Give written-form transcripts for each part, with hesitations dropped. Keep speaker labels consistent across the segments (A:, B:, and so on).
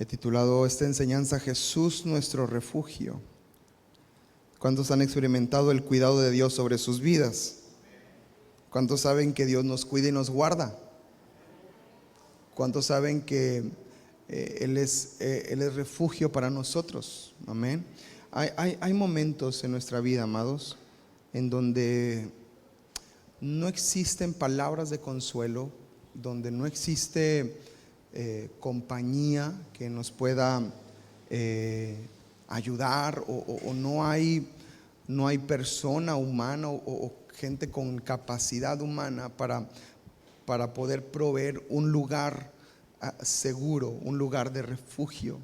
A: titulado esta enseñanza Jesús nuestro refugio. ¿Cuántos han experimentado el cuidado de Dios sobre sus vidas? ¿Cuántos saben que Dios nos cuida y nos guarda? ¿Cuántos saben que Él es refugio para nosotros? Amén. Hay momentos en nuestra vida, amados, en donde no existen palabras de consuelo, donde no existe compañía que nos pueda ayudar, o no hay persona humana o gente con capacidad humana para poder proveer un lugar seguro, un lugar de refugio.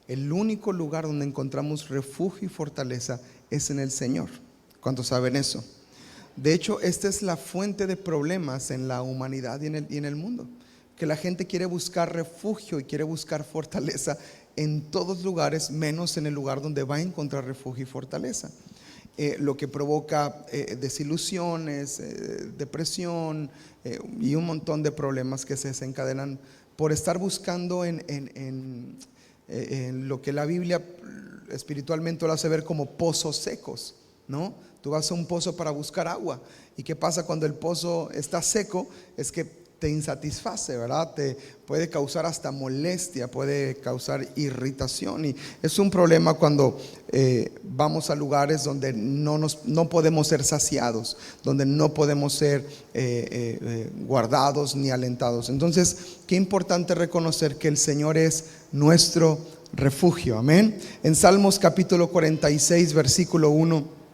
A: El único lugar donde encontramos refugio y fortaleza es en el Señor. ¿Cuántos saben eso? De hecho, esta es la fuente de problemas en la humanidad y en el mundo, que la gente quiere buscar refugio y quiere buscar fortaleza en todos lugares, menos en el lugar donde va a encontrar refugio y fortaleza. Lo que provoca desilusiones, depresión y un montón de problemas que se desencadenan por estar buscando en lo que la Biblia espiritualmente lo hace ver como pozos secos, ¿no? Tú vas a un pozo para buscar agua, ¿y qué pasa cuando el pozo está seco? Es que te insatisface, ¿verdad? Te puede causar hasta molestia, puede causar irritación, y es un problema cuando vamos a lugares donde no podemos ser saciados, donde no podemos ser guardados ni alentados. Entonces, qué importante reconocer que el Señor es nuestro refugio, amén. En Salmos capítulo 46 versículo 1,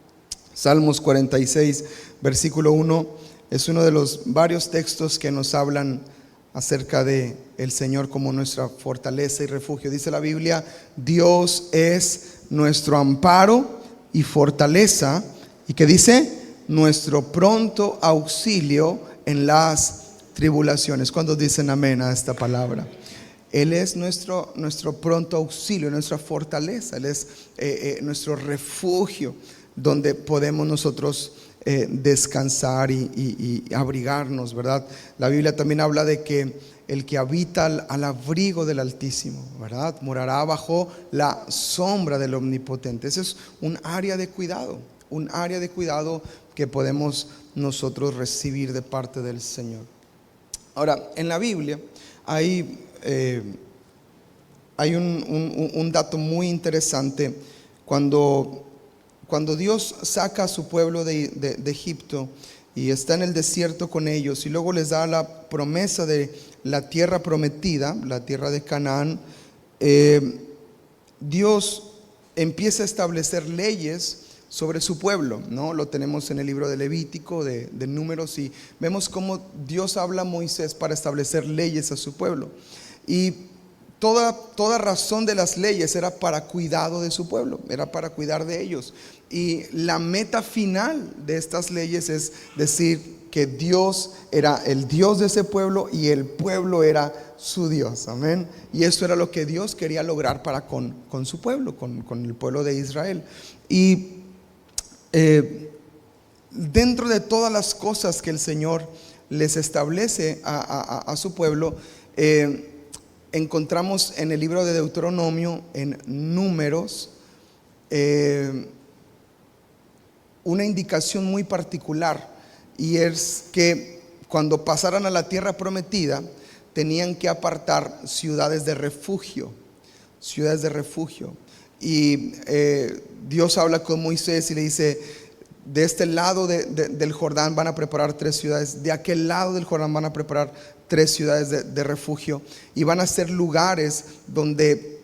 A: Salmos 46 versículo 1 es uno de los varios textos que nos hablan acerca de el Señor como nuestra fortaleza y refugio. Dice la Biblia: Dios es nuestro amparo y fortaleza, y que dice, nuestro pronto auxilio en las tribulaciones. ¿Cuántos dicen amén a esta palabra? Él es nuestro pronto auxilio, nuestra fortaleza. Él es nuestro refugio, donde podemos nosotros descansar y abrigarnos, ¿verdad? La Biblia también habla de que el que habita al abrigo del Altísimo, ¿verdad?, morará bajo la sombra del Omnipotente. Ese es un área de cuidado, que podemos nosotros recibir de parte del Señor. Ahora, en la Biblia hay un dato muy interesante. Cuando Dios saca a su pueblo de Egipto y está en el desierto con ellos, y luego les da la promesa de la tierra prometida, la tierra de Canaán, Dios empieza a establecer leyes sobre su pueblo, ¿no? Lo tenemos en el libro de Levítico, de Números, y vemos cómo Dios habla a Moisés para establecer leyes a su pueblo. Y toda razón de las leyes era para cuidado de su pueblo, era para cuidar de ellos. Y la meta final de estas leyes es decir que Dios era el Dios de ese pueblo y el pueblo era su Dios, amén. Y eso era lo que Dios quería lograr para con su pueblo, con el pueblo de Israel. Y dentro de todas las cosas que el Señor les establece a su pueblo, encontramos en el libro de Deuteronomio, en Números, una indicación muy particular, y es que cuando pasaran a la tierra prometida tenían que apartar ciudades de refugio. Y Dios habla con Moisés y le dice: de este lado del Jordán van a preparar 3 ciudades, de aquel lado del Jordán van a preparar 3 ciudades de refugio, y van a ser lugares donde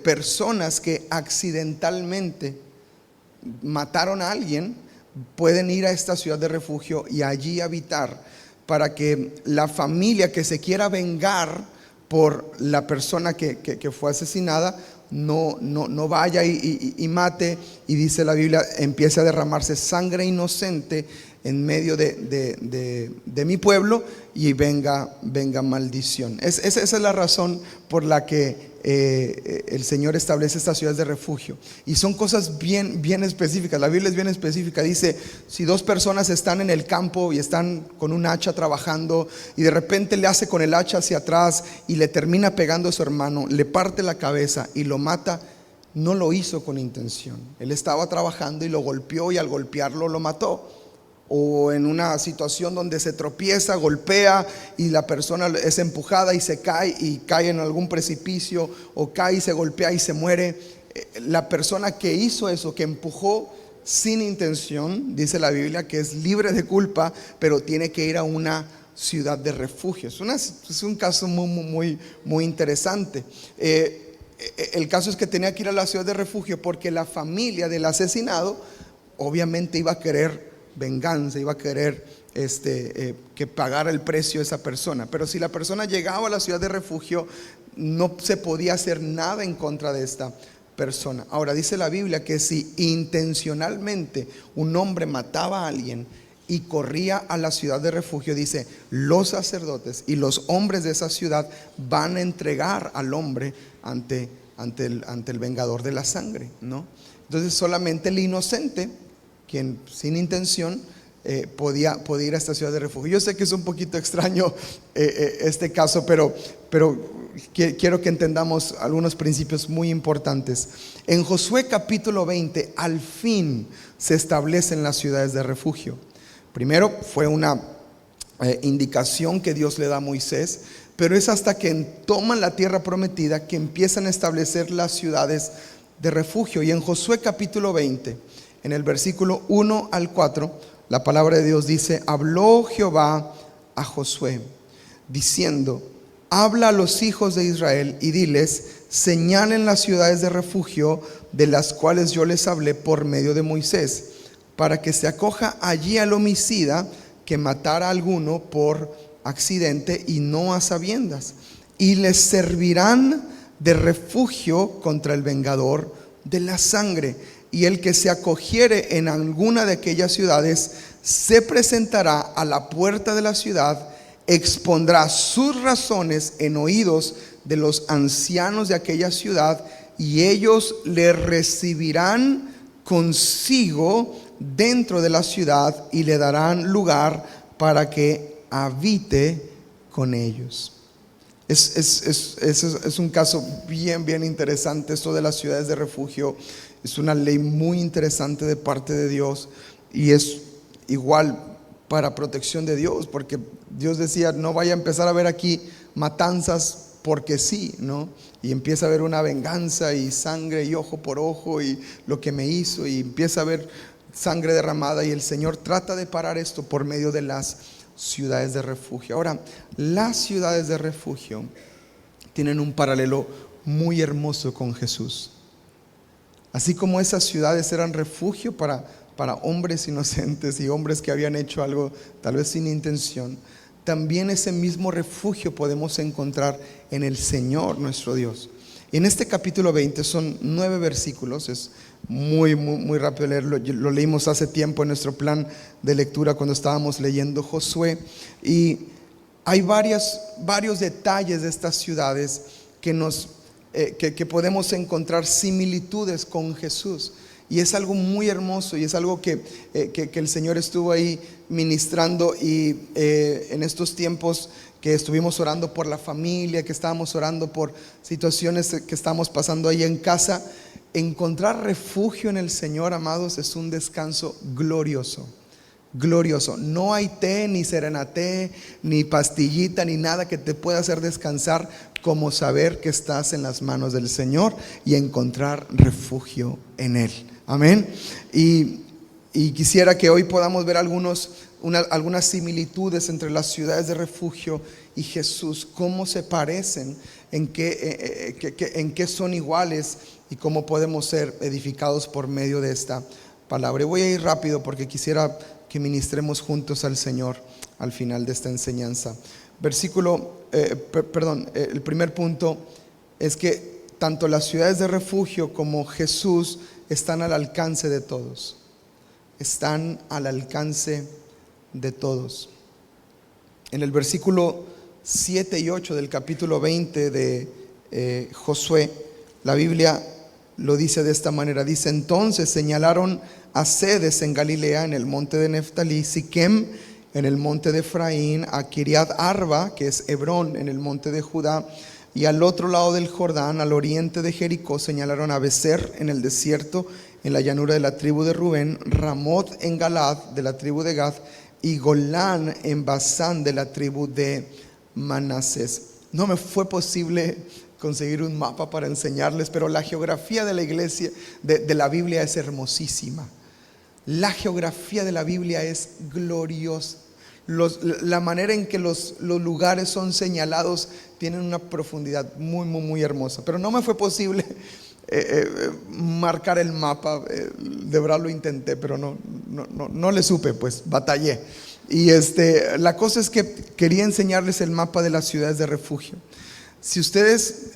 A: personas que accidentalmente mataron a alguien pueden ir a esta ciudad de refugio y allí habitar, para que la familia que se quiera vengar por la persona que fue asesinada no vaya y mate. Y dice la Biblia, empieza a derramarse sangre inocente en medio de mi pueblo y venga maldición. Esa es la razón por la que el Señor establece estas ciudades de refugio. Y son cosas bien específicas. La Biblia es bien específica. Dice, si dos personas están en el campo y están con un hacha trabajando, y de repente le hace con el hacha hacia atrás y le termina pegando a su hermano, le parte la cabeza y lo mata, no lo hizo con intención. Él estaba trabajando y lo golpeó, y al golpearlo lo mató. O en una situación donde se tropieza, golpea y la persona es empujada y se cae, y cae en algún precipicio, o cae y se golpea y se muere. La persona que hizo eso, que empujó sin intención, dice la Biblia que es libre de culpa, pero tiene que ir a una ciudad de refugio. Es un caso muy interesante. El caso es que tenía que ir a la ciudad de refugio porque la familia del asesinado obviamente iba a querer venganza, iba a querer que pagara el precio esa persona. Pero si la persona llegaba a la ciudad de refugio, no se podía hacer nada en contra de esta persona. Ahora dice la Biblia que si intencionalmente un hombre mataba a alguien y corría a la ciudad de refugio, dice, los sacerdotes y los hombres de esa ciudad van a entregar al hombre ante el vengador de la sangre, ¿no? Entonces solamente el inocente, quien sin intención podía ir a esta ciudad de refugio. Yo sé que es un poquito extraño este caso, pero quiero que entendamos algunos principios muy importantes. En Josué capítulo 20, al fin se establecen las ciudades de refugio. Primero fue una indicación que Dios le da a Moisés, pero es hasta que toman la tierra prometida que empiezan a establecer las ciudades de refugio. Y en Josué capítulo 20, en el versículo 1 al 4, la palabra de Dios dice: habló Jehová a Josué, diciendo: habla a los hijos de Israel y diles, señalen las ciudades de refugio de las cuales yo les hablé por medio de Moisés, para que se acoja allí al homicida que matara a alguno por accidente y no a sabiendas, y les servirán de refugio contra el vengador de la sangre. Y el que se acogiere en alguna de aquellas ciudades se presentará a la puerta de la ciudad, expondrá sus razones en oídos de los ancianos de aquella ciudad, y ellos le recibirán consigo dentro de la ciudad y le darán lugar para que habite con ellos. Es un caso bien interesante esto de las ciudades de refugio. Es una ley muy interesante de parte de Dios, y es igual para protección de Dios, porque Dios decía, no vaya a empezar a ver aquí matanzas porque sí, ¿no? Y empieza a haber una venganza y sangre y ojo por ojo y lo que me hizo, y empieza a haber sangre derramada, y el Señor trata de parar esto por medio de las ciudades de refugio. Ahora, las ciudades de refugio tienen un paralelo muy hermoso con Jesús. Así como esas ciudades eran refugio para hombres inocentes y hombres que habían hecho algo tal vez sin intención, también ese mismo refugio podemos encontrar en el Señor nuestro Dios. Y en este capítulo 20 son 9 versículos, es muy rápido leerlo. Lo leímos hace tiempo en nuestro plan de lectura cuando estábamos leyendo Josué, y hay varios detalles de estas ciudades que podemos encontrar similitudes con Jesús, y es algo muy hermoso, y es algo que el Señor estuvo ahí ministrando. Y en estos tiempos que estuvimos orando por la familia, que estábamos orando por situaciones que estamos pasando ahí en casa, encontrar refugio en el Señor, amados, es un descanso glorioso. No hay té, ni serenaté, ni pastillita, ni nada que te pueda hacer descansar como saber que estás en las manos del Señor y encontrar refugio en Él. Amén. Y quisiera que hoy podamos ver algunas similitudes entre las ciudades de refugio y Jesús, cómo se parecen, en qué son iguales, y cómo podemos ser edificados por medio de esta palabra. Y voy a ir rápido porque quisiera que ministremos juntos al Señor al final de esta enseñanza. El primer punto es que tanto las ciudades de refugio como Jesús están al alcance de todos. Están al alcance de todos. En el versículo 7 y 8 del capítulo 20 de Josué, la Biblia lo dice de esta manera. Dice: entonces señalaron a sedes en Galilea, en el monte de Neftalí, Siquem en el monte de Efraín, a Kiriat Arba, que es Hebrón, en el monte de Judá, y al otro lado del Jordán, al oriente de Jericó, señalaron a Becer en el desierto, en la llanura de la tribu de Rubén, Ramot en Galad de la tribu de Gad, y Golán en Basán de la tribu de Manasés. No me fue posible conseguir un mapa para enseñarles, pero la geografía de la iglesia, de la Biblia, es hermosísima. La geografía de la Biblia es gloriosa. La manera en que los lugares son señalados tienen una profundidad muy, muy, muy hermosa. Pero no me fue posible marcar el mapa. De verdad lo intenté, pero no le supe, pues batallé. Y la cosa es que quería enseñarles el mapa de las ciudades de refugio. Si ustedes,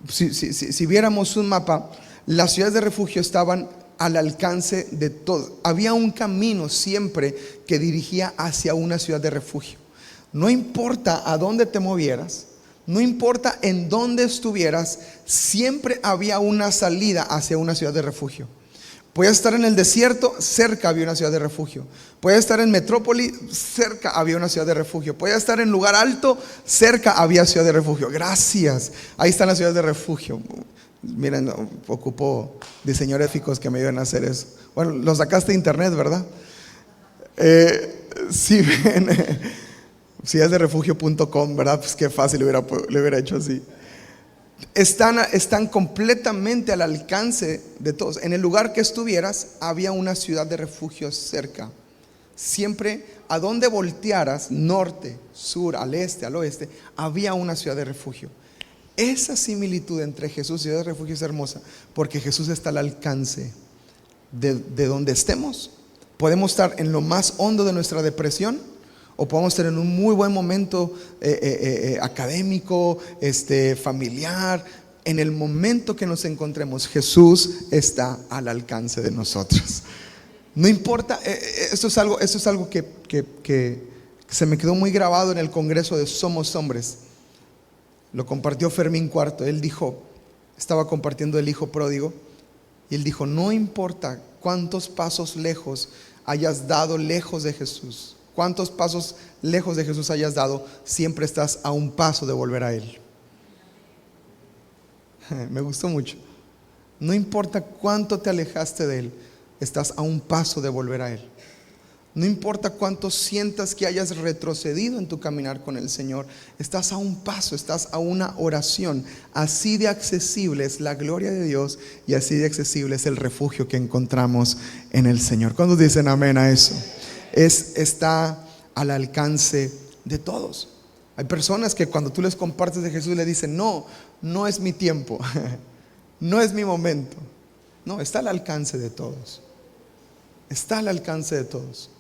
A: si viéramos un mapa, las ciudades de refugio estaban al alcance de todos. Había un camino siempre que dirigía hacia una ciudad de refugio. No importa a dónde te movieras, no importa en dónde estuvieras, siempre había una salida hacia una ciudad de refugio. Podías estar en el desierto, cerca había una ciudad de refugio. Podías estar en metrópoli, cerca había una ciudad de refugio. Podías estar en lugar alto, cerca había ciudad de refugio. Gracias, ahí están las ciudades de refugio. Miren, ocupo diseñadores gráficos que me ayuden a hacer eso. Bueno, lo sacaste de internet, ¿verdad? Si ven, ciudadesderefugio.com, ¿verdad? Pues qué fácil le hubiera hecho así. Están completamente al alcance de todos. En el lugar que estuvieras había una ciudad de refugio cerca. Siempre, a donde voltearas, norte, sur, al este, al oeste, había una ciudad de refugio. Esa similitud entre Jesús y ciudad de refugio es hermosa, porque Jesús está al alcance de donde estemos. Podemos estar en lo más hondo de nuestra depresión, o podemos estar en un muy buen momento académico, familiar. En el momento que nos encontremos, Jesús está al alcance de nosotros. No importa, esto es algo que se me quedó muy grabado en el congreso de Somos Hombres. Lo compartió Fermín Cuarto. Él dijo, estaba compartiendo el hijo pródigo, y él dijo: no importa cuántos pasos lejos hayas dado lejos de Jesús, cuántos pasos lejos de Jesús hayas dado, siempre estás a un paso de volver a Él. Me gustó mucho. No importa cuánto te alejaste de Él, estás a un paso de volver a Él. No importa cuánto sientas que hayas retrocedido en tu caminar con el Señor, estás a un paso, estás a una oración. Así de accesible es la gloria de Dios, y así de accesible es el refugio que encontramos en el Señor. ¿Cuántos dicen amén a eso? Está al alcance de todos. Hay personas que cuando tú les compartes de Jesús le dicen: no es mi tiempo, no es mi momento. No, está al alcance de todos. Está al alcance de todos.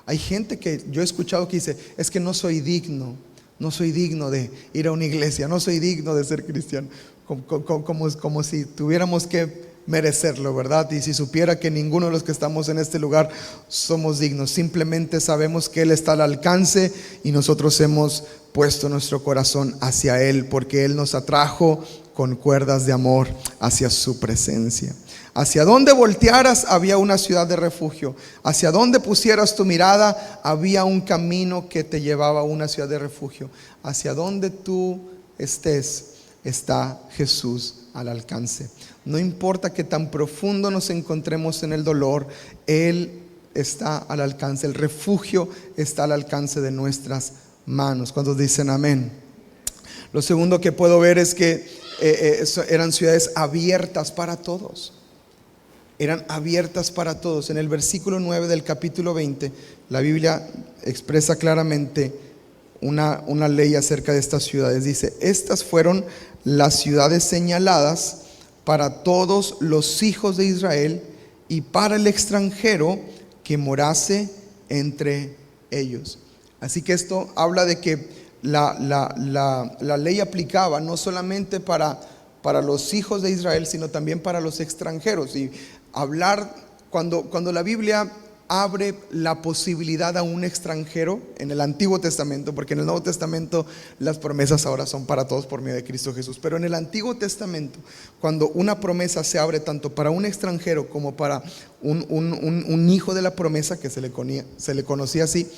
A: Hay gente que yo he escuchado que dice: es que no soy digno de ir a una iglesia, no soy digno de ser cristiano, como si tuviéramos que merecerlo, ¿verdad? Y si supiera que ninguno de los que estamos en este lugar somos dignos. Simplemente sabemos que Él está al alcance, y nosotros hemos puesto nuestro corazón hacia Él, porque Él nos atrajo con cuerdas de amor hacia su presencia. Hacia donde voltearas había una ciudad de refugio. Hacia donde pusieras tu mirada había un camino que te llevaba a una ciudad de refugio. Hacia donde tú estés está Jesús al alcance. No importa que tan profundo nos encontremos en el dolor, Él está al alcance. El refugio está al alcance de nuestras manos. ¿Cuántos dicen amén? Lo segundo que puedo ver es que eran ciudades abiertas para todos. Eran abiertas para todos. En el versículo 9 del capítulo 20, la Biblia expresa claramente una ley acerca de estas ciudades. Dice: estas fueron las ciudades señaladas para todos los hijos de Israel y para el extranjero que morase entre ellos. Así que esto habla de que la ley aplicaba no solamente para para los hijos de Israel, sino también para los extranjeros. Y hablar, cuando la Biblia abre la posibilidad a un extranjero en el Antiguo Testamento, porque en el Nuevo Testamento las promesas ahora son para todos por medio de Cristo Jesús, pero en el Antiguo Testamento, cuando una promesa se abre tanto para un extranjero como para un hijo de la promesa, que se le conocía así,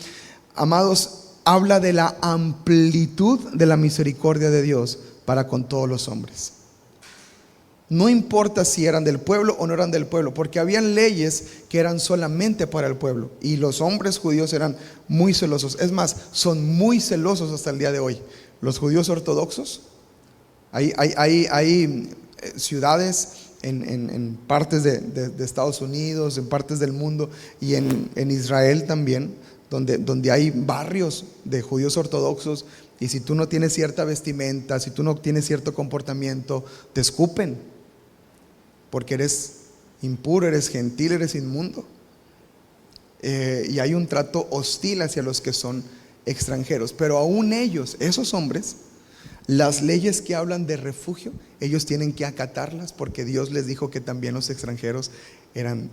A: amados, habla de la amplitud de la misericordia de Dios para con todos los hombres. No importa si eran del pueblo o no eran del pueblo, porque habían leyes que eran solamente para el pueblo, y los hombres judíos eran muy celosos. Es más, son muy celosos hasta el día de hoy. Los judíos ortodoxos, hay ciudades en partes de Estados Unidos, en partes del mundo, y en Israel también, donde hay barrios de judíos ortodoxos, y si tú no tienes cierta vestimenta, si tú no tienes cierto comportamiento, te escupen, porque eres impuro, eres gentil, eres inmundo. Y hay un trato hostil hacia los que son extranjeros. Pero aún ellos, esos hombres, las leyes que hablan de refugio, ellos tienen que acatarlas, porque Dios les dijo que también los extranjeros eran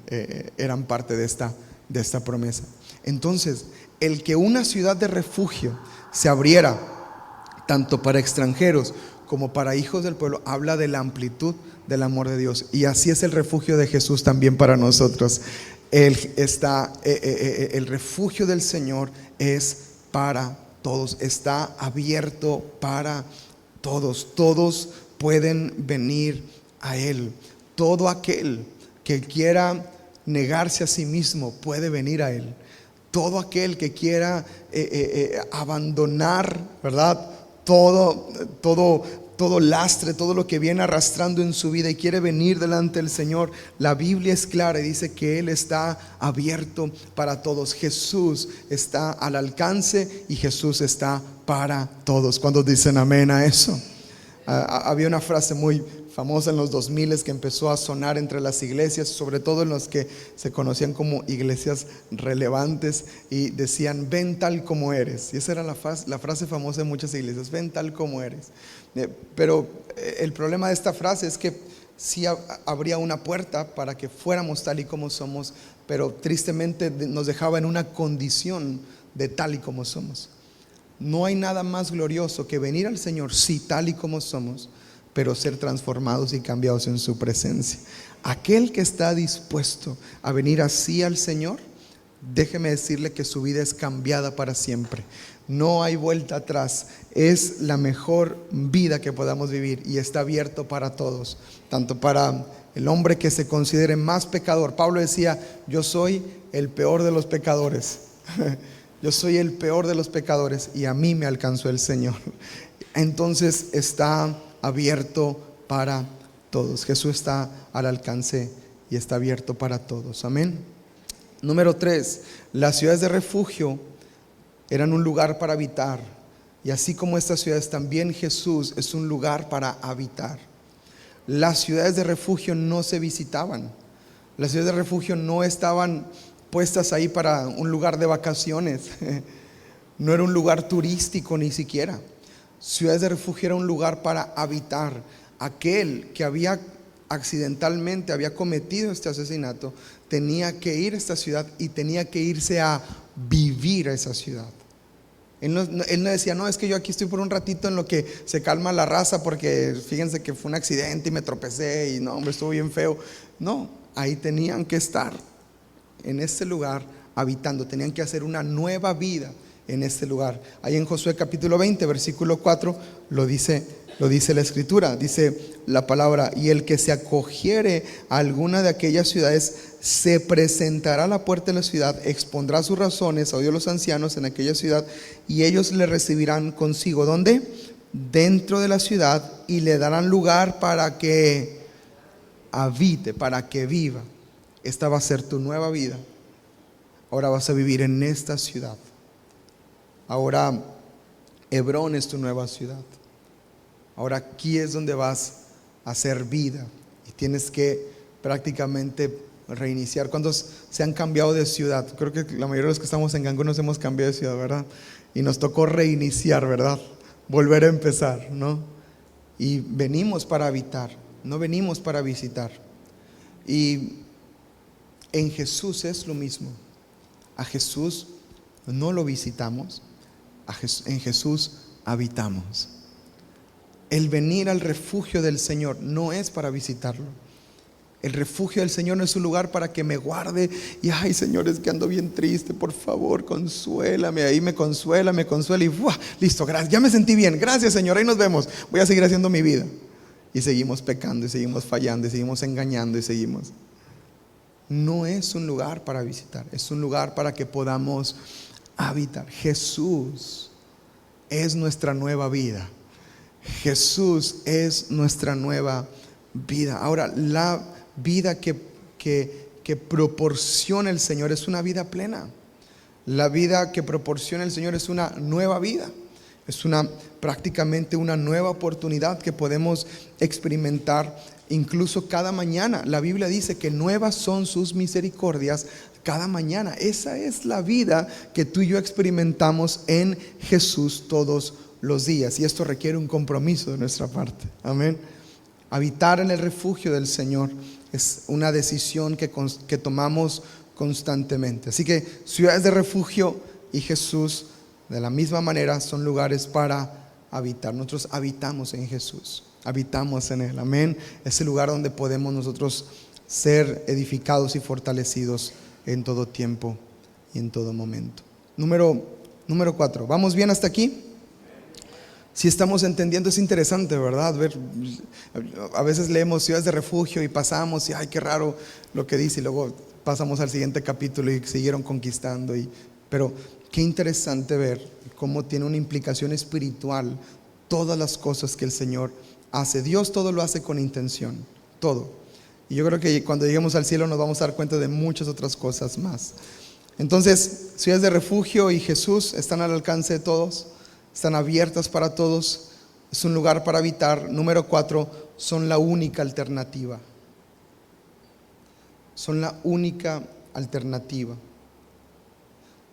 A: parte de esta promesa. Entonces, el que una ciudad de refugio se abriera tanto para extranjeros como para hijos del pueblo, habla de la amplitud del amor de Dios. Y así es el refugio de Jesús también para nosotros. El refugio del Señor es para todos, está abierto para todos. Todos pueden venir a Él. Todo aquel que quiera negarse a sí mismo puede venir a Él. Todo aquel que quiera abandonar, ¿verdad?, todo lastre, todo lo que viene arrastrando en su vida y quiere venir delante del Señor, la Biblia es clara y dice que Él está abierto para todos. Jesús está al alcance y Jesús está para todos. ¿Cuántos dicen amén a eso? Había una frase muy famosa en los 2000 que empezó a sonar entre las iglesias, sobre todo en los que se conocían como iglesias relevantes, y decían: ven tal como eres. Y esa era la frase famosa en muchas iglesias: ven tal como eres. Pero el problema de esta frase es que sí habría una puerta para que fuéramos tal y como somos, pero tristemente nos dejaba en una condición de tal y como somos. No hay nada más glorioso que venir al Señor, sí, tal y como somos, pero ser transformados y cambiados en su presencia. Aquel que está dispuesto a venir así al Señor, déjeme decirle que su vida es cambiada para siempre. No hay vuelta atrás. Es la mejor vida que podamos vivir y está abierto para todos, tanto para el hombre que se considere más pecador. Pablo decía: yo soy el peor de los pecadores. Yo soy el peor de los pecadores y a mí me alcanzó el Señor. Entonces está abierto para todos. Jesús está al alcance y está abierto para todos. Amén. Número 3, las ciudades de refugio eran un lugar para habitar, y así como estas ciudades, también Jesús es un lugar para habitar. Las ciudades de refugio no se visitaban. Las ciudades de refugio no estaban puestas ahí para un lugar de vacaciones. No era un lugar turístico ni siquiera. Ciudades de refugio era un lugar para habitar. Aquel que accidentalmente había cometido este asesinato tenía que ir a esta ciudad y tenía que irse a vivir a esa ciudad. Él no decía: no, es que yo aquí estoy por un ratito en lo que se calma la raza, porque fíjense que fue un accidente y me tropecé y no, hombre, estuvo bien feo. No, ahí tenían que estar en este lugar habitando, tenían que hacer una nueva vida en este lugar. Ahí en Josué capítulo 20 versículo 4 lo dice la escritura. Dice la palabra: y el que se acogiere a alguna de aquellas ciudades se presentará a la puerta de la ciudad, expondrá sus razones a oído de los ancianos en aquella ciudad, y ellos le recibirán consigo. ¿Dónde? Dentro de la ciudad, y le darán lugar para que habite, para que viva. Esta va a ser tu nueva vida. Ahora vas a vivir en esta ciudad. Ahora Hebrón es tu nueva ciudad. Ahora aquí es donde vas a hacer vida y tienes que prácticamente reiniciar. ¿Cuántos se han cambiado de ciudad? Creo que la mayoría de los que estamos en Cancún nos hemos cambiado de ciudad, ¿verdad? Y nos tocó reiniciar, ¿verdad? Volver a empezar, ¿no? y venimos para habitar, no venimos para visitar. Y en Jesús es lo mismo. A Jesús no lo visitamos, en Jesús habitamos. El venir al refugio del Señor no es para visitarlo. El refugio del Señor no es un lugar para que me guarde y ay, Señor, es que ando bien triste, por favor, consuélame. Ahí me consuela y ¡buah! Listo, gracias, ya me sentí bien, gracias, Señor, ahí nos vemos, voy a seguir haciendo mi vida. Y seguimos pecando y seguimos fallando y seguimos engañando y seguimos. No es un lugar para visitar, es un lugar para que podamos habitar. Jesús es nuestra nueva vida. Jesús es nuestra nueva vida. Ahora, la vida que proporciona el Señor es una vida plena. La vida que proporciona el Señor es una nueva vida. Es prácticamente una nueva oportunidad que podemos experimentar incluso cada mañana. La Biblia dice que nuevas son sus misericordias cada mañana. Esa es la vida que tú y yo experimentamos en Jesús todos los días. Y esto requiere un compromiso de nuestra parte. Amén. Habitar en el refugio del Señor es una decisión que tomamos constantemente. Así que ciudades de refugio y Jesús, de la misma manera, son lugares para habitar. Nosotros habitamos en Jesús, habitamos en Él. Amén. Es el lugar donde podemos nosotros ser edificados y fortalecidos en todo tiempo y en todo momento. Número 4. ¿Vamos bien hasta aquí? Si estamos entendiendo, es interesante, ¿verdad? A veces leemos ciudades de refugio y pasamos y ay, qué raro lo que dice, y luego pasamos al siguiente capítulo y siguieron conquistando. Pero qué interesante ver cómo tiene una implicación espiritual todas las cosas que el Señor hace. Dios todo lo hace con intención, todo. Y yo creo que cuando lleguemos al cielo nos vamos a dar cuenta de muchas otras cosas más. Entonces, ciudades de refugio y Jesús están al alcance de todos. Están abiertas para todos. Es un lugar para habitar. Número 4, son la única alternativa. Son la única alternativa.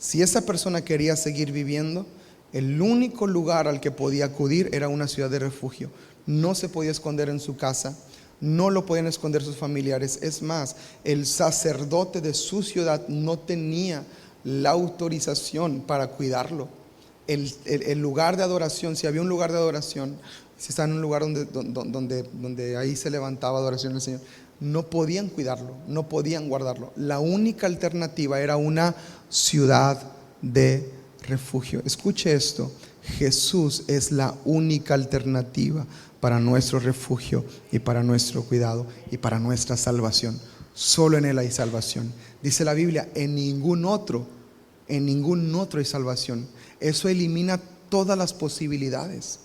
A: Si esa persona quería seguir viviendo, el único lugar al que podía acudir era una ciudad de refugio. No se podía esconder en su casa, no lo podían esconder sus familiares. Es más, el sacerdote de su ciudad no tenía la autorización para cuidarlo. El lugar de adoración, si había un lugar de adoración, si estaba en un lugar donde ahí se levantaba adoración al Señor, no podían cuidarlo, no podían guardarlo. La única alternativa era una ciudad de refugio. Escuche esto: Jesús es la única alternativa para nuestro refugio y para nuestro cuidado y para nuestra salvación. Solo en Él hay salvación. Dice la Biblia, en ningún otro hay salvación. Eso elimina todas las posibilidades.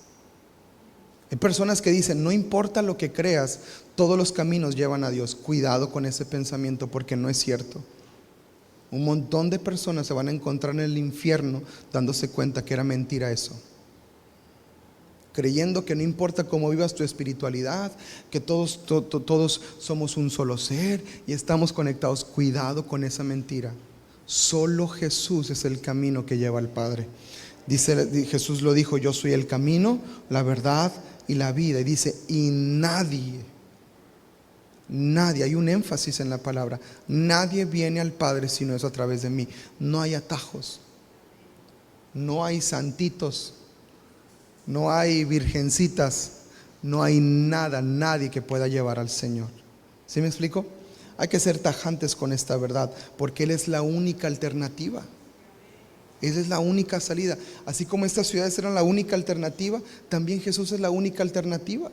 A: Hay personas que dicen, no importa lo que creas, todos los caminos llevan a Dios. Cuidado con ese pensamiento, porque no es cierto. Un montón de personas se van a encontrar en el infierno dándose cuenta que era mentira eso, creyendo que no importa cómo vivas tu espiritualidad, que todos somos un solo ser y estamos conectados. Cuidado con esa mentira. Solo Jesús es el camino que lleva al Padre. Jesús lo dijo: yo soy el camino, la verdad y la vida. Y dice, y nadie, hay un énfasis en la palabra, nadie viene al Padre si no es a través de mí. No hay atajos, no hay santitos, no hay virgencitas, no hay nada, nadie que pueda llevar al Señor. ¿Sí me explico? Hay que ser tajantes con esta verdad, porque Él es la única alternativa. Él es la única salida. Así como estas ciudades eran la única alternativa, también Jesús es la única alternativa.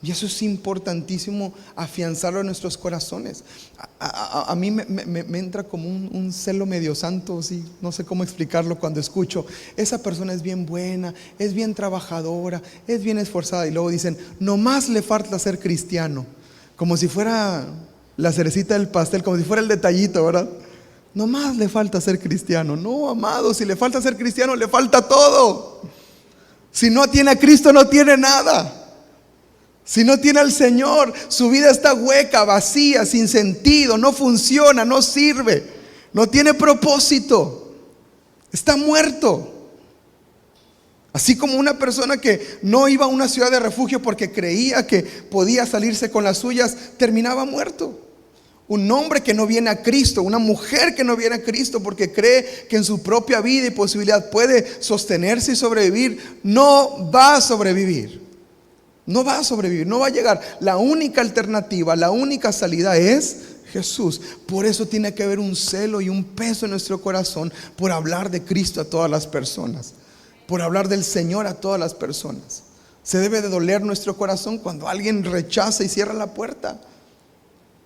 A: Y eso es importantísimo afianzarlo en nuestros corazones. A mí me entra como un celo medio santo, ¿sí? No sé cómo explicarlo cuando escucho, esa persona es bien buena, es bien trabajadora, es bien esforzada, y luego dicen, nomás le falta ser cristiano, como si fuera la cerecita del pastel, como si fuera el detallito, ¿verdad? Nomás le falta ser cristiano. No, amado, si le falta ser cristiano, le falta todo. Si no tiene a Cristo, no tiene nada. Si no tiene al Señor, su vida está hueca, vacía, sin sentido, no funciona, no sirve, no tiene propósito, está muerto. Así como una persona que no iba a una ciudad de refugio porque creía que podía salirse con las suyas, terminaba muerto. Un hombre que no viene a Cristo, una mujer que no viene a Cristo porque cree que en su propia vida y posibilidad puede sostenerse y sobrevivir, no va a sobrevivir. No va a sobrevivir, no va a llegar. La única alternativa, la única salida es Jesús. Por eso tiene que haber un celo y un peso en nuestro corazón por hablar de Cristo a todas las personas, por hablar del Señor a todas las personas. Se debe de doler nuestro corazón cuando alguien rechaza y cierra la puerta,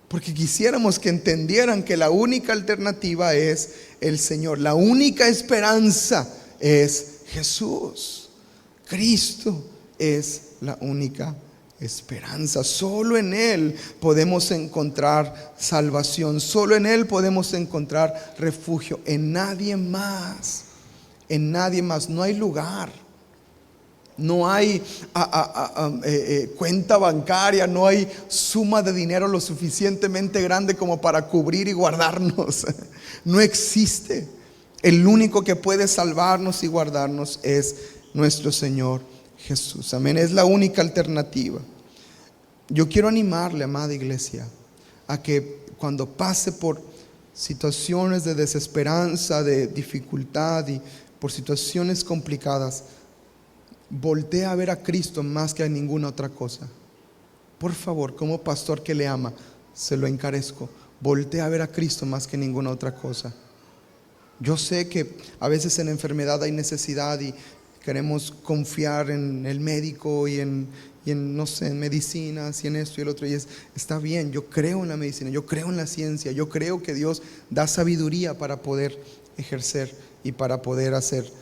A: porque quisiéramos que entendieran que la única alternativa es el Señor. La única esperanza es Jesús. Cristo es la única esperanza. Solo en Él podemos encontrar salvación. Solo en Él podemos encontrar refugio. En nadie más. En nadie más. No hay lugar. No hay cuenta bancaria, no hay suma de dinero lo suficientemente grande como para cubrir y guardarnos. No existe. El único que puede salvarnos y guardarnos es nuestro Señor Jesús. Amén. Es la única alternativa. Yo quiero animarle, amada iglesia, a que cuando pase por situaciones de desesperanza, de dificultad y por situaciones complicadas, voltee a ver a Cristo más que a ninguna otra cosa. Por favor, como pastor que le ama, se lo encarezco, voltee a ver a Cristo más que ninguna otra cosa. Yo sé que a veces en enfermedad hay necesidad y queremos confiar en el médico y en no sé, en medicinas y en esto y el otro, y está bien. Yo creo en la medicina, yo creo en la ciencia, yo creo que Dios da sabiduría para poder ejercer y para poder hacer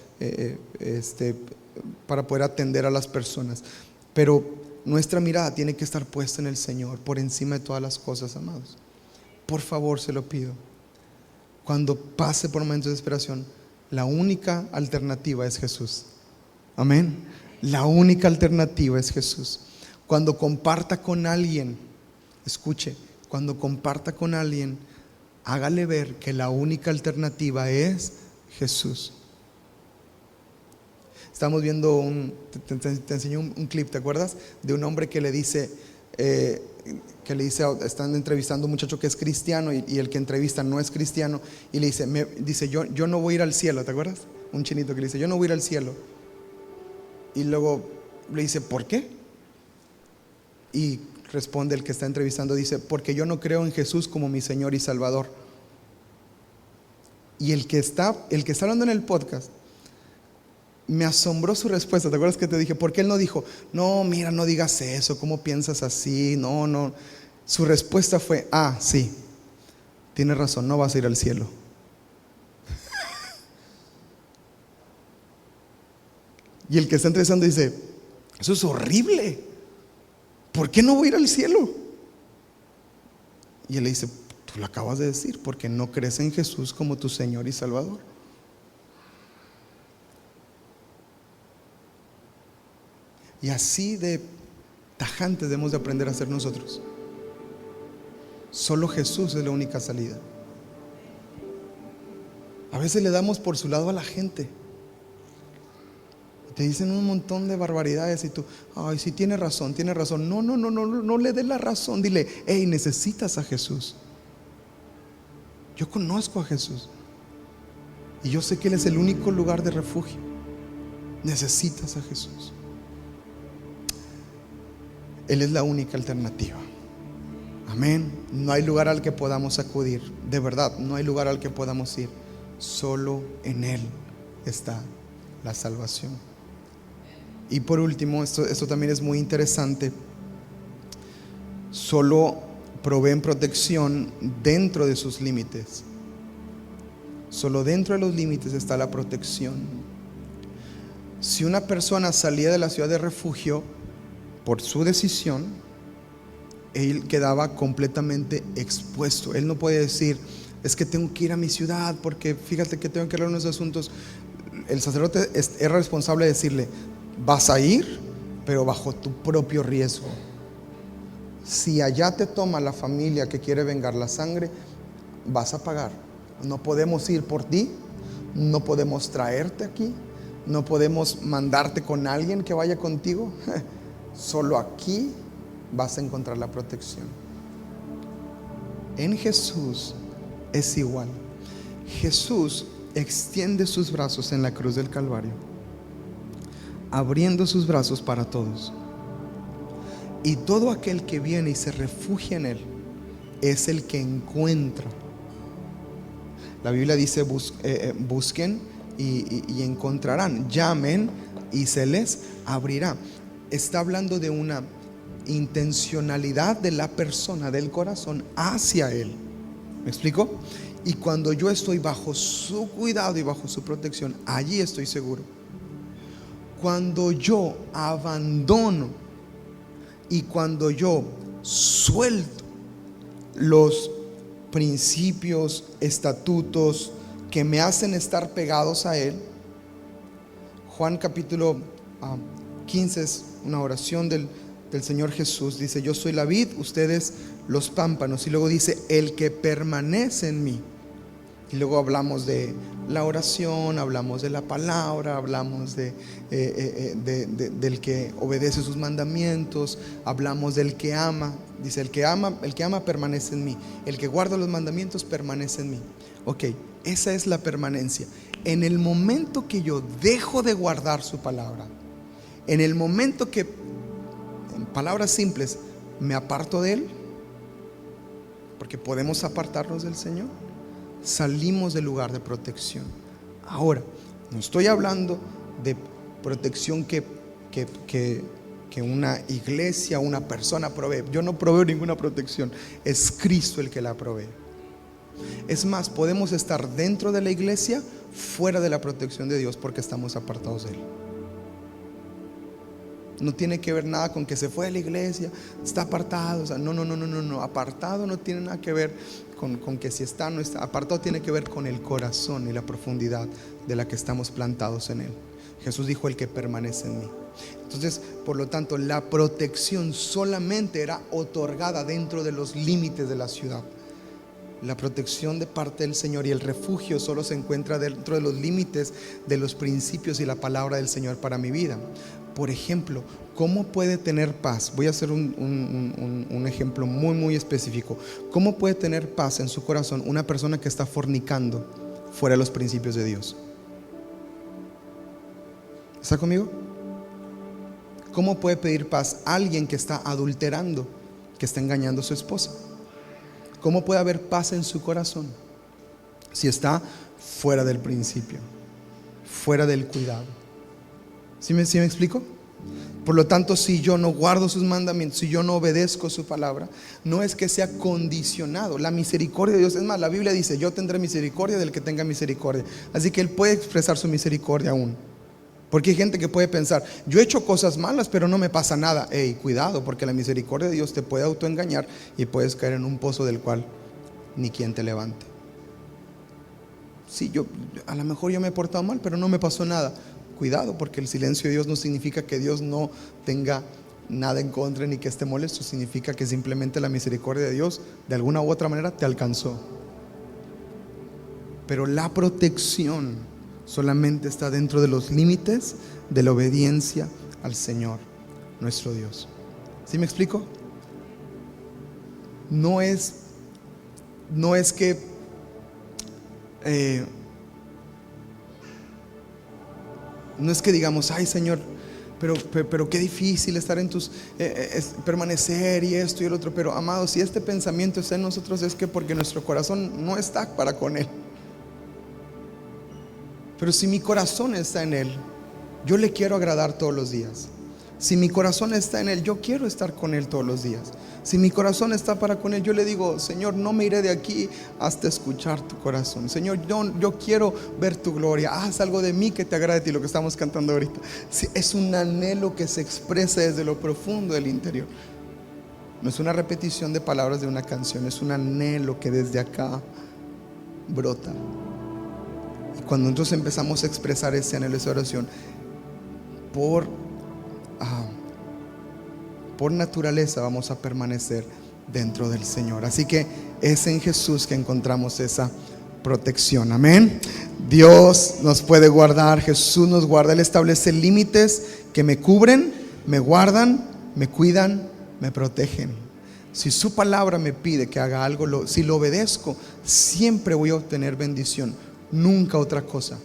A: para poder atender a las personas, pero nuestra mirada tiene que estar puesta en el Señor por encima de todas las cosas, amados. Por favor, se lo pido. Cuando pase por momentos de desesperación, la única alternativa es Jesús. Amén. La única alternativa es Jesús. Cuando comparta con alguien, escuche, cuando comparta con alguien, hágale ver que la única alternativa es Jesús. Estamos viendo te enseñé un clip, ¿te acuerdas? De un hombre que le dice, están entrevistando a un muchacho que es cristiano y el que entrevista no es cristiano, y le dice, yo no voy a ir al cielo, ¿te acuerdas? Un chinito que le dice, yo no voy a ir al cielo. Y luego le dice, ¿por qué? Y responde el que está entrevistando, dice, porque yo no creo en Jesús como mi Señor y Salvador. Y el que está hablando en el podcast, me asombró su respuesta. ¿Te acuerdas que te dije? Porque él no dijo, no, mira, no digas eso, ¿cómo piensas así? No. Su respuesta fue, sí, tienes razón, no vas a ir al cielo. Y el que está entrevistando dice, eso es horrible, ¿por qué no voy a ir al cielo? Y él le dice, tú lo acabas de decir, porque no crees en Jesús como tu Señor y Salvador. Y así de tajantes debemos de aprender a ser nosotros. Solo Jesús es la única salida. A veces le damos por su lado a la gente. Te dicen un montón de barbaridades y tú, ay, sí, tiene razón. No le des la razón. Dile, hey, necesitas a Jesús. Yo conozco a Jesús y yo sé que Él es el único lugar de refugio. Necesitas a Jesús. Él es la única alternativa. Amén. No hay lugar al que podamos acudir. De verdad, no hay lugar al que podamos ir. Solo en Él está la salvación. Y por último, esto también es muy interesante. Solo proveen protección dentro de sus límites. Solo dentro de los límites está la protección. Si una persona salía de la ciudad de refugio por su decisión, él quedaba completamente expuesto. Él no puede decir, es que tengo que ir a mi ciudad porque fíjate que tengo que hablar unos asuntos. El sacerdote es responsable de decirle, vas a ir, pero bajo tu propio riesgo. Si allá te toma la familia que quiere vengar la sangre, vas a pagar. No podemos ir por ti, no podemos traerte aquí, No podemos mandarte con alguien que vaya contigo. Solo aquí vas a encontrar la protección. En Jesús es igual. Jesús extiende sus brazos en la cruz del Calvario, abriendo sus brazos para todos. Y todo aquel que viene y se refugia en Él es el que encuentra. La Biblia dice: busquen y encontrarán, llamen y se les abrirá. Está hablando de una intencionalidad de la persona, del corazón hacia Él. ¿Me explico? Y cuando yo estoy bajo su cuidado y bajo su protección, allí estoy seguro. Cuando yo abandono y cuando yo suelto los principios, estatutos que me hacen estar pegados a Él. Juan capítulo 15 es una oración del Señor Jesús. Dice: yo soy la vid, ustedes los pámpanos. Y luego dice: el que permanece en mí. Y luego hablamos de la oración, hablamos de la palabra, hablamos del que obedece sus mandamientos, hablamos del que ama. Dice: el que ama permanece en mí, el que guarda los mandamientos permanece en mí. Ok, esa es la permanencia. En el momento que yo dejo de guardar su palabra, en el momento que, en palabras simples, me aparto de Él, porque podemos apartarnos del Señor, salimos del lugar de protección. Ahora, no estoy hablando de protección que una iglesia, una persona provee. Yo no proveo ninguna protección, es Cristo el que la provee. Es más, podemos estar dentro de la iglesia, fuera de la protección de Dios, porque estamos apartados de Él. No tiene que ver nada con que se fue de la iglesia, está apartado. O sea, no. Apartado no tiene nada que ver con que si está o no está. Apartado tiene que ver con el corazón y la profundidad de la que estamos plantados en Él. Jesús dijo: el que permanece en mí. Entonces, por lo tanto, la protección solamente era otorgada dentro de los límites de la ciudad. La protección de parte del Señor y el refugio solo se encuentra dentro de los límites de los principios y la palabra del Señor para mi vida. Por ejemplo, ¿cómo puede tener paz? Voy a hacer un ejemplo muy específico. ¿Cómo puede tener paz en su corazón una persona que está fornicando fuera de los principios de Dios? ¿Está conmigo? ¿Cómo puede pedir paz alguien que está adulterando, que está engañando a su esposa? ¿Cómo puede haber paz en su corazón si está fuera del principio, fuera del cuidado? ¿Sí me explico? Por lo tanto, si yo no guardo sus mandamientos, si yo no obedezco su palabra, no es que sea condicionado. La misericordia de Dios, es más, la Biblia dice: yo tendré misericordia del que tenga misericordia. Así que Él puede expresar su misericordia aún. Porque hay gente que puede pensar: yo he hecho cosas malas pero no me pasa nada. Cuidado, porque la misericordia de Dios te puede autoengañar y puedes caer en un pozo del cual ni quien te levante. Sí, a lo mejor yo me he portado mal pero no me pasó nada. Cuidado, porque el silencio de Dios no significa que Dios no tenga nada en contra ni que esté molesto. Significa que simplemente la misericordia de Dios de alguna u otra manera te alcanzó. Pero la protección solamente está dentro de los límites de la obediencia al Señor nuestro Dios. ¿Sí me explico? No es que no es que digamos: ay Señor, pero qué difícil estar en tus permanecer y esto y el otro. Pero amados, si este pensamiento está en nosotros, es que porque nuestro corazón no está para con Él. Pero si mi corazón está en Él, yo le quiero agradar todos los días. Si mi corazón está en Él, yo quiero estar con Él todos los días. Si mi corazón está para con Él, yo le digo: Señor, no me iré de aquí hasta escuchar tu corazón. Señor, yo quiero ver tu gloria. Haz algo de mí que te agrade a ti, lo que estamos cantando ahorita. Sí, es un anhelo que se expresa desde lo profundo del interior. No es una repetición de palabras de una canción, es un anhelo que desde acá brota. Y cuando nosotros empezamos a expresar ese anhelo, esa oración, por naturaleza vamos a permanecer dentro del Señor. Así que es en Jesús que encontramos esa protección. Amén. Dios nos puede guardar, Jesús nos guarda. Él establece límites que me cubren, me guardan, me cuidan, me protegen. Si su palabra me pide que haga algo, si lo obedezco, siempre voy a obtener bendición, nunca otra cosa.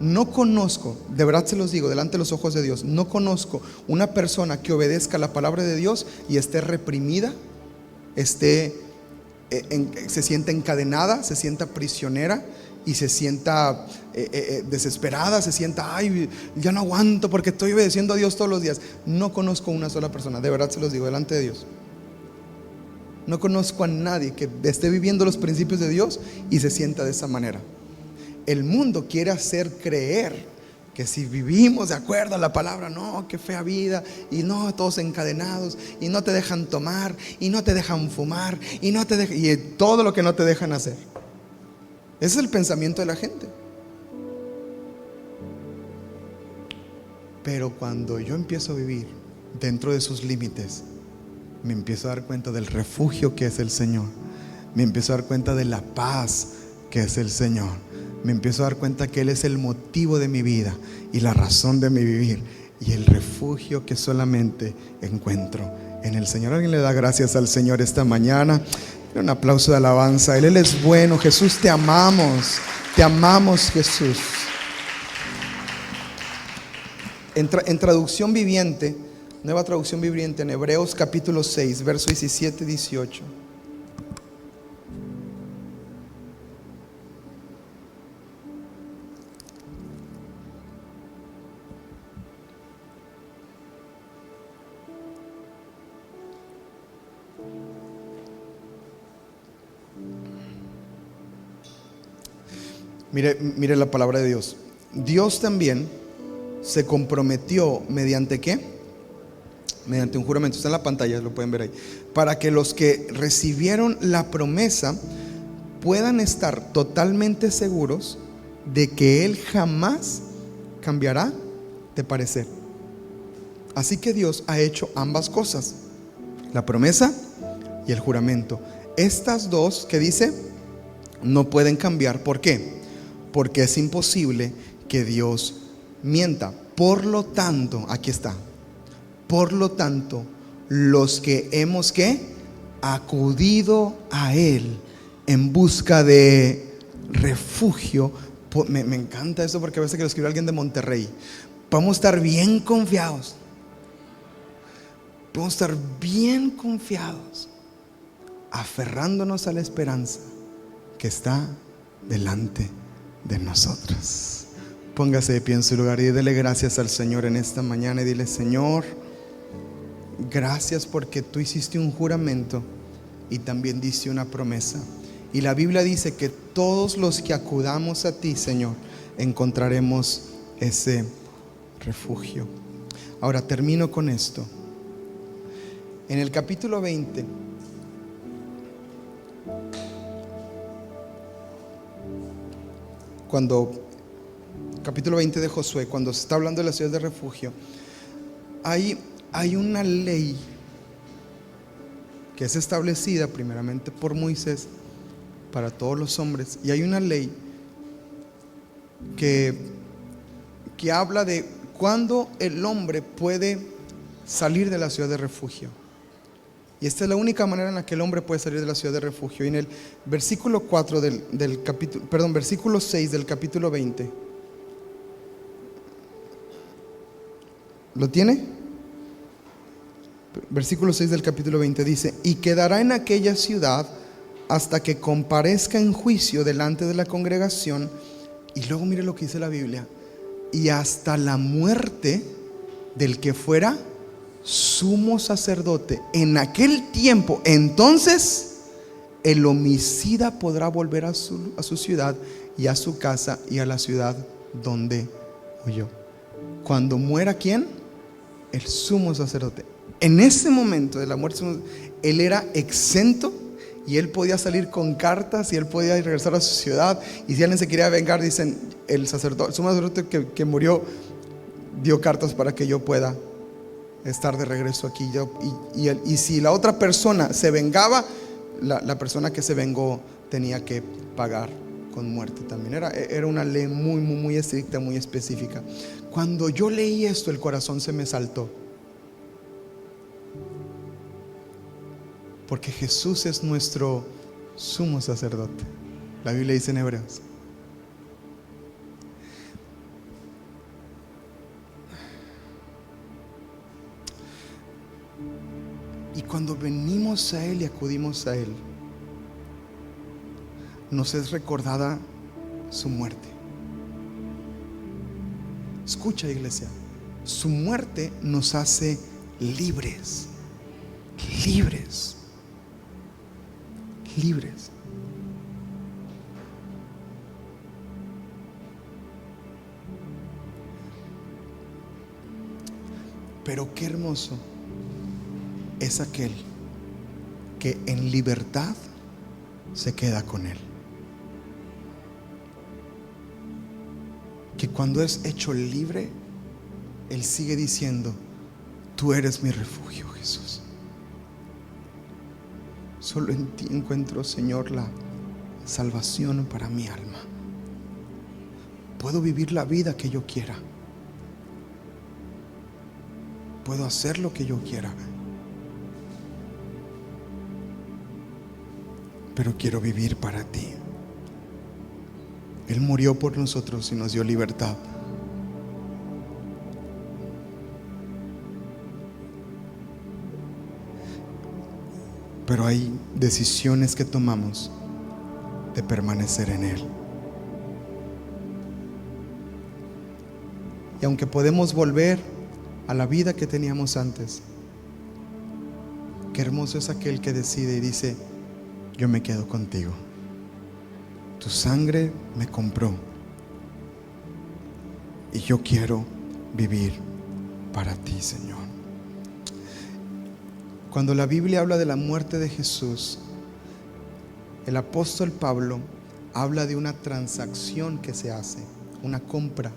A: No conozco, de verdad se los digo, delante de los ojos de Dios, no conozco una persona que obedezca la palabra de Dios y esté reprimida, se sienta encadenada, se sienta prisionera y se sienta desesperada, se sienta, ay, ya no aguanto porque estoy obedeciendo a Dios todos los días. No conozco una sola persona, de verdad se los digo, delante de Dios. No conozco a nadie que esté viviendo los principios de Dios y se sienta de esa manera. El mundo quiere hacer creer que si vivimos de acuerdo a la palabra, no, qué fea vida, y no, todos encadenados, y no te dejan tomar, y no te dejan fumar, y todo lo que no te dejan hacer. Ese es el pensamiento de la gente. Pero cuando yo empiezo a vivir dentro de sus límites, me empiezo a dar cuenta del refugio que es el Señor. Me empiezo a dar cuenta de la paz que es el Señor. Me empiezo a dar cuenta que Él es el motivo de mi vida y la razón de mi vivir y el refugio que solamente encuentro en el Señor. ¿Alguien le da gracias al Señor esta mañana? Un aplauso de alabanza. Él es bueno. Jesús, te amamos Jesús. En traducción viviente, nueva traducción viviente, en Hebreos capítulo 6, verso 17-18. Mire la palabra de Dios. Dios también se comprometió mediante ¿qué? Mediante un juramento. Está en la pantalla, lo pueden ver ahí. Para que los que recibieron la promesa puedan estar totalmente seguros de que Él jamás cambiará de parecer. Así que Dios ha hecho ambas cosas, la promesa y el juramento. Estas dos, ¿qué dice? No pueden cambiar. ¿Por qué? Porque es imposible que Dios mienta. Por lo tanto, aquí está. Por lo tanto, los que hemos ¿qué? Acudido a Él en busca de refugio. Me encanta eso porque a veces que lo escribe alguien de Monterrey. Vamos a estar bien confiados. Vamos a estar bien confiados, aferrándonos a la esperanza que está delante de nosotros. Póngase de pie en su lugar y dele gracias al Señor en esta mañana y dile: Señor, gracias porque tú hiciste un juramento y también diste una promesa. Y la Biblia dice que todos los que acudamos a ti, Señor, encontraremos ese refugio. Ahora termino con esto. En el capítulo 20, capítulo 20 de Josué, cuando se está hablando de las ciudades de refugio, hay una ley que es establecida primeramente por Moisés para todos los hombres, y hay una ley que habla de cuándo el hombre puede salir de la ciudad de refugio. Y esta es la única manera en la que el hombre puede salir de la ciudad de refugio. Y en el versículo 4 versículo 6 del capítulo 20. ¿Lo tiene? Versículo 6 del capítulo 20 dice: y quedará en aquella ciudad hasta que comparezca en juicio delante de la congregación. Y luego mire lo que dice la Biblia: y hasta la muerte del que fuera sumo sacerdote en aquel tiempo. Entonces el homicida podrá volver a su ciudad y a su casa y a la ciudad donde huyó. Cuando muera ¿quién? El sumo sacerdote. En ese momento de la muerte, él era exento y él podía salir con cartas y él podía regresar a su ciudad. Y si alguien se quería vengar, dicen, el sumo sacerdote que murió dio cartas para que yo pueda estar de regreso aquí. Y si la otra persona se vengaba, la persona que se vengó tenía que pagar con muerte también. Era una ley muy, muy, muy estricta, muy específica. Cuando yo leí esto, el corazón se me saltó. Porque Jesús es nuestro sumo sacerdote. La Biblia dice en Hebreos. Y cuando venimos a Él y acudimos a Él, nos es recordada su muerte. Escucha, iglesia, su muerte nos hace libres, libres, libres. Pero qué hermoso es aquel que en libertad se queda con Él. Que cuando es hecho libre, Él sigue diciendo: tú eres mi refugio, Jesús. Solo en ti encuentro, Señor, la salvación para mi alma. Puedo vivir la vida que yo quiera. Puedo hacer lo que yo quiera. Pero quiero vivir para ti. Él murió por nosotros y nos dio libertad. Pero hay decisiones que tomamos de permanecer en Él. Y aunque podemos volver a la vida que teníamos antes, qué hermoso es aquel que decide y dice: yo me quedo contigo. Tu sangre me compró y yo quiero vivir para ti, Señor. Cuando la Biblia habla de la muerte de Jesús, el apóstol Pablo habla de una transacción que se hace, una compra.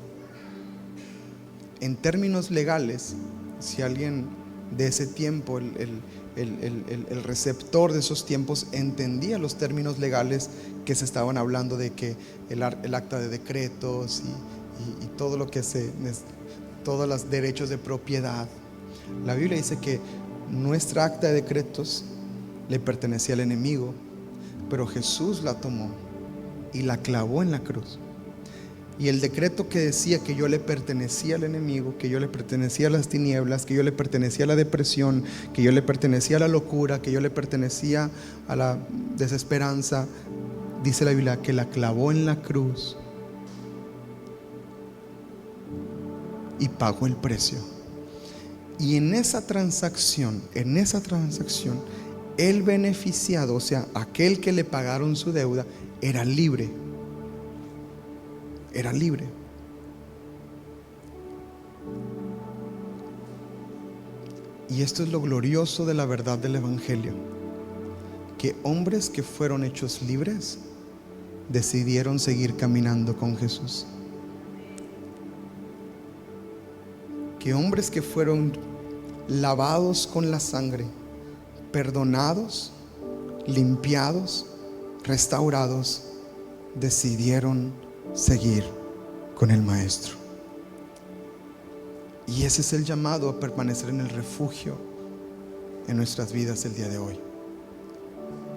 A: En términos legales, si alguien de ese tiempo, el receptor de esos tiempos, entendía los términos legales que se estaban hablando, de que el acta de decretos y todo lo que todos los derechos de propiedad. La Biblia dice que nuestra acta de decretos le pertenecía al enemigo, pero Jesús la tomó y la clavó en la cruz. Y el decreto que decía que yo le pertenecía al enemigo, que yo le pertenecía a las tinieblas, que yo le pertenecía a la depresión, que yo le pertenecía a la locura, que yo le pertenecía a la desesperanza, dice la Biblia que la clavó en la cruz y pagó el precio. Y en esa transacción, el beneficiado, o sea, aquel que le pagaron su deuda, era libre. Era libre. Y esto es lo glorioso de la verdad del Evangelio, que hombres que fueron hechos libres decidieron seguir caminando con Jesús. Que hombres que fueron lavados con la sangre, perdonados, limpiados, restaurados, decidieron seguir con el Maestro. Y ese es el llamado a permanecer en el refugio en nuestras vidas el día de hoy.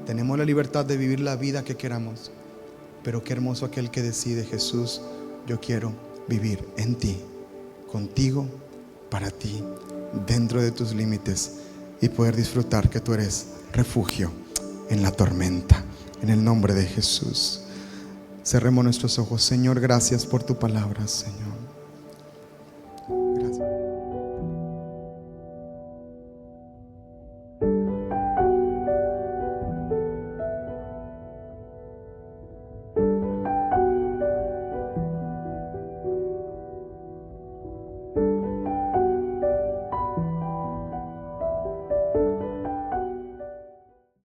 A: Tenemos la libertad de vivir la vida que queramos, pero qué hermoso aquel que decide: Jesús, yo quiero vivir en ti, contigo, para ti, dentro de tus límites, y poder disfrutar que tú eres refugio en la tormenta. En el nombre de Jesús. Cerremos nuestros ojos. Señor, gracias por tu palabra, Señor. Gracias.